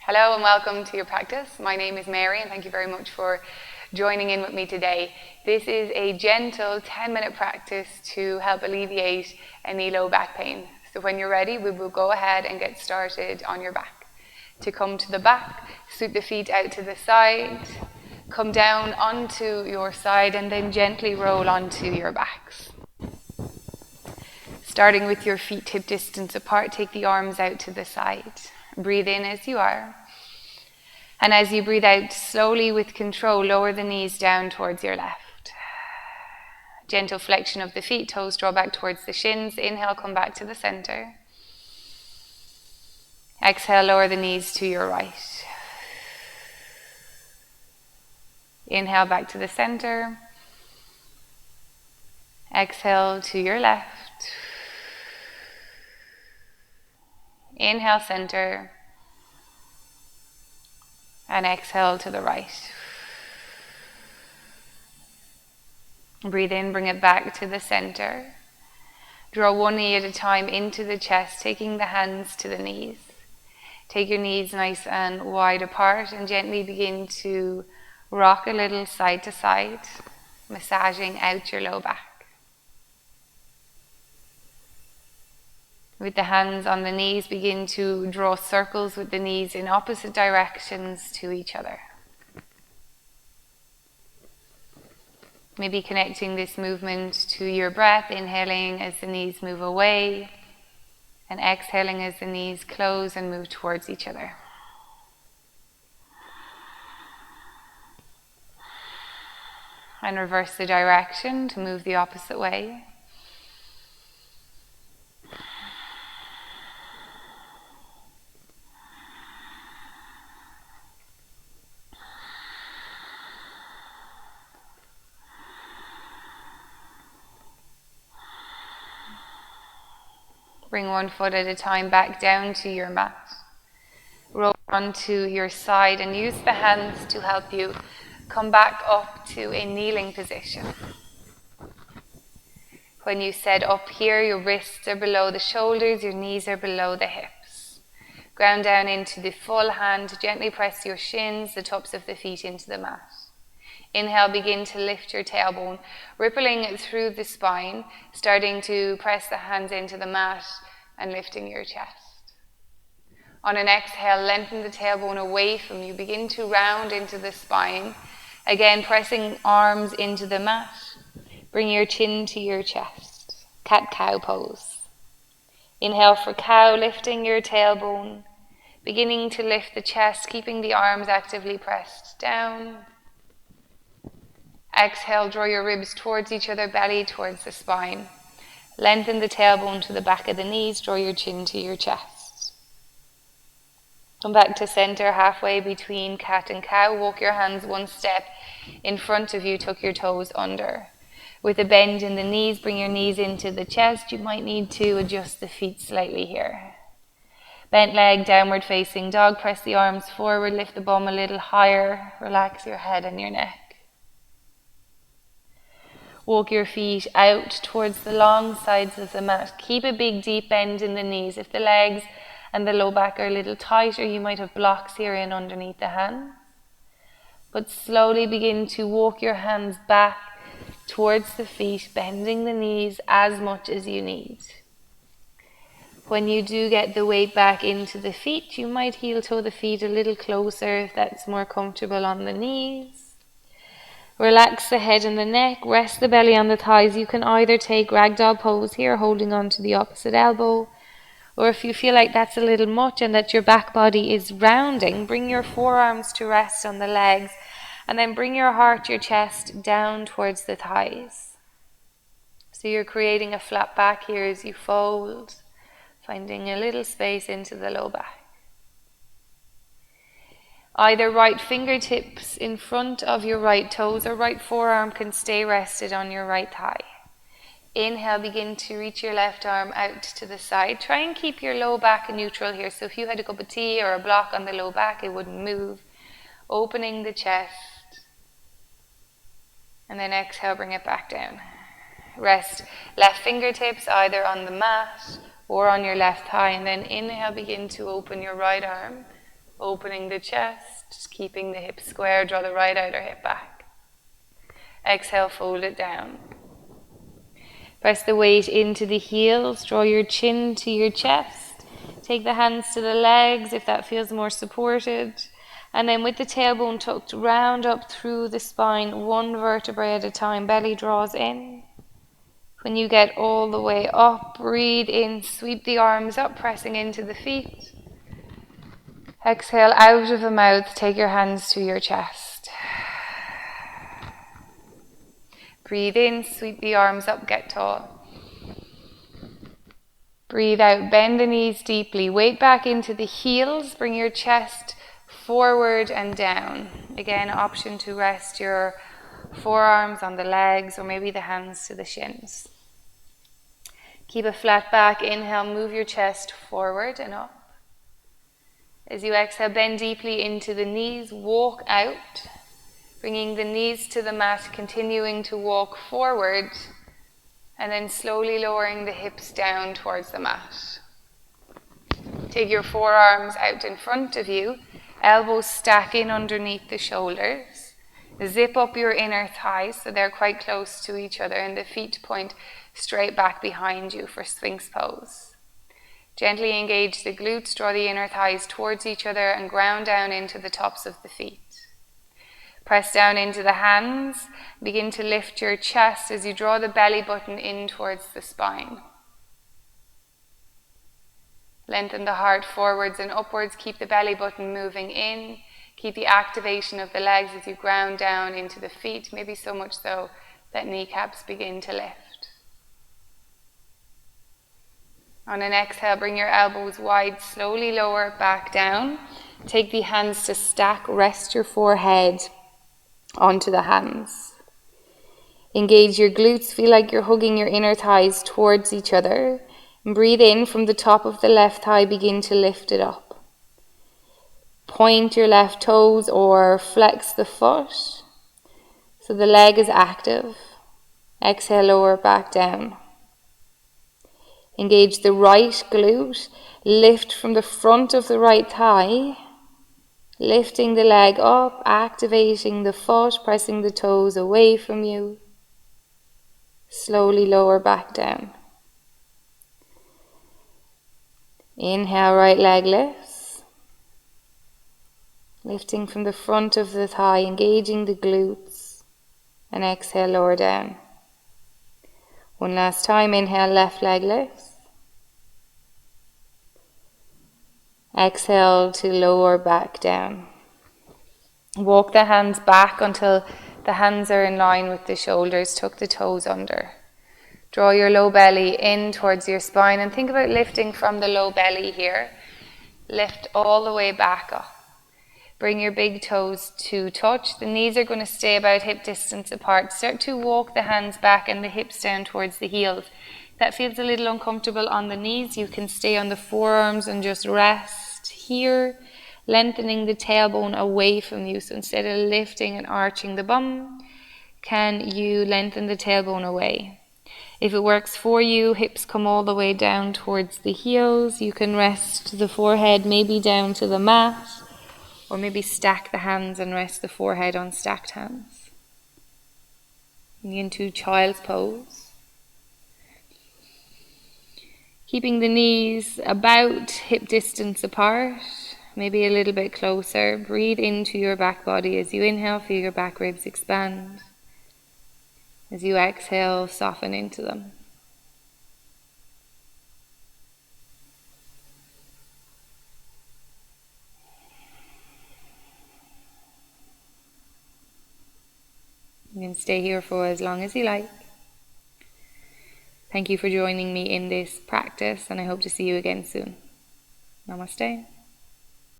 Hello and welcome to your practice. My name is Mary and thank you very much for joining in with me today. This is a gentle 10-minute practice to help alleviate any low back pain. So when you're ready, we will go ahead and get started on your back. To come to the back, sweep the feet out to the side, come down onto your side and then gently roll onto your backs. Starting with your feet hip distance apart, take the arms out to the side. Breathe in as you are. And as you breathe out, slowly with control, lower the knees down towards your left. Gentle flexion of the feet, toes draw back towards the shins. Inhale, come back to the center. Exhale, lower the knees to your right. Inhale, back to the center. Exhale to your left. Inhale, center. And exhale to the right. Breathe in, bring it back to the center. Draw one knee at a time into the chest, taking the hands to the knees. Take your knees nice and wide apart and gently begin to rock a little side to side, massaging out your low back. With the hands on the knees, begin to draw circles with the knees in opposite directions to each other. Maybe connecting this movement to your breath, inhaling as the knees move away, and exhaling as the knees close and move towards each other. And reverse the direction to move the opposite way. Bring one foot at a time back down to your mat. Roll onto your side and use the hands to help you come back up to a kneeling position. When you set up here, your wrists are below the shoulders, your knees are below the hips. Ground down into the full hand, gently press your shins, the tops of the feet into the mat. Inhale, begin to lift your tailbone, rippling through the spine, starting to press the hands into the mat and lifting your chest. On an exhale, lengthen the tailbone away from you. Begin to round into the spine. Again, pressing arms into the mat. Bring your chin to your chest. Cat-cow pose. Inhale for cow, lifting your tailbone. Beginning to lift the chest, keeping the arms actively pressed down. Exhale, draw your ribs towards each other, belly towards the spine. Lengthen the tailbone to the back of the knees, draw your chin to your chest. Come back to center, halfway between cat and cow. Walk your hands one step in front of you, tuck your toes under. With a bend in the knees, bring your knees into the chest. You might need to adjust the feet slightly here. Bent leg, downward facing dog. Press the arms forward, lift the bum a little higher. Relax your head and your neck. Walk your feet out towards the long sides of the mat. Keep a big deep bend in the knees. If the legs and the low back are a little tighter, you might have blocks here in underneath the hands. But slowly begin to walk your hands back towards the feet, bending the knees as much as you need. When you do get the weight back into the feet, you might heel toe the feet a little closer if that's more comfortable on the knees. Relax the head and the neck, rest the belly on the thighs. You can either take ragdoll pose here, holding on to the opposite elbow, or if you feel like that's a little much and that your back body is rounding, bring your forearms to rest on the legs, and then bring your heart, your chest down towards the thighs. So you're creating a flat back here as you fold, finding a little space into the low back. Either right fingertips in front of your right toes or right forearm can stay rested on your right thigh. Inhale, begin to reach your left arm out to the side. Try and keep your low back neutral here. So if you had a cup of tea or a block on the low back, it wouldn't move. Opening the chest. And then exhale, bring it back down. Rest left fingertips either on the mat or on your left thigh. And then inhale, begin to open your right arm Opening the chest, just keeping the hips square, draw the right outer hip back. Exhale, fold it down. Press the weight into the heels, draw your chin to your chest. Take the hands to the legs if that feels more supported. And then with the tailbone tucked, round up through the spine, one vertebrae at a time, belly draws in. When you get all the way up, breathe in, sweep the arms up, pressing into the feet. Exhale out of the mouth, take your hands to your chest. Breathe in, sweep the arms up, get tall. Breathe out, bend the knees deeply, weight back into the heels, bring your chest forward and down. Again, option to rest your forearms on the legs or maybe the hands to the shins. Keep a flat back, inhale, move your chest forward and up. As you exhale, bend deeply into the knees, walk out, bringing the knees to the mat, continuing to walk forward, and then slowly lowering the hips down towards the mat. Take your forearms out in front of you, elbows stack in underneath the shoulders. Zip up your inner thighs so they're quite close to each other, and the feet point straight back behind you for Sphinx pose. Gently engage the glutes, draw the inner thighs towards each other and ground down into the tops of the feet. Press down into the hands, begin to lift your chest as you draw the belly button in towards the spine. Lengthen the heart forwards and upwards, keep the belly button moving in, keep the activation of the legs as you ground down into the feet, maybe so much so that kneecaps begin to lift. On an exhale, bring your elbows wide, slowly lower back down. Take the hands to stack, rest your forehead onto the hands. Engage your glutes, feel like you're hugging your inner thighs towards each other. And breathe in from the top of the left thigh, begin to lift it up. Point your left toes or flex the foot so the leg is active. Exhale, lower back down. Engage the right glute, lift from the front of the right thigh, lifting the leg up, activating the foot, pressing the toes away from you. Slowly lower back down. Inhale, right leg lifts. Lifting from the front of the thigh, engaging the glutes, and exhale, lower down. One last time, inhale, left leg lifts. Exhale to lower back down. Walk the hands back until the hands are in line with the shoulders. Tuck the toes under. Draw your low belly in towards your spine and think about lifting from the low belly here. Lift all the way back up. Bring your big toes to touch. The knees are going to stay about hip distance apart. Start to walk the hands back and the hips down towards the heels. If that feels a little uncomfortable on the knees, you can stay on the forearms and just rest here, lengthening the tailbone away from you. So instead of lifting and arching the bum, can you lengthen the tailbone away? If it works for you, hips come all the way down towards the heels. You can rest the forehead maybe down to the mat, or maybe stack the hands and rest the forehead on stacked hands. Into child's pose. Keeping the knees about hip distance apart, maybe a little bit closer. Breathe into your back body. As you inhale, feel your back ribs expand. As you exhale, soften into them. You can stay here for as long as you like. Thank you for joining me in this practice, and I hope to see you again soon. Namaste.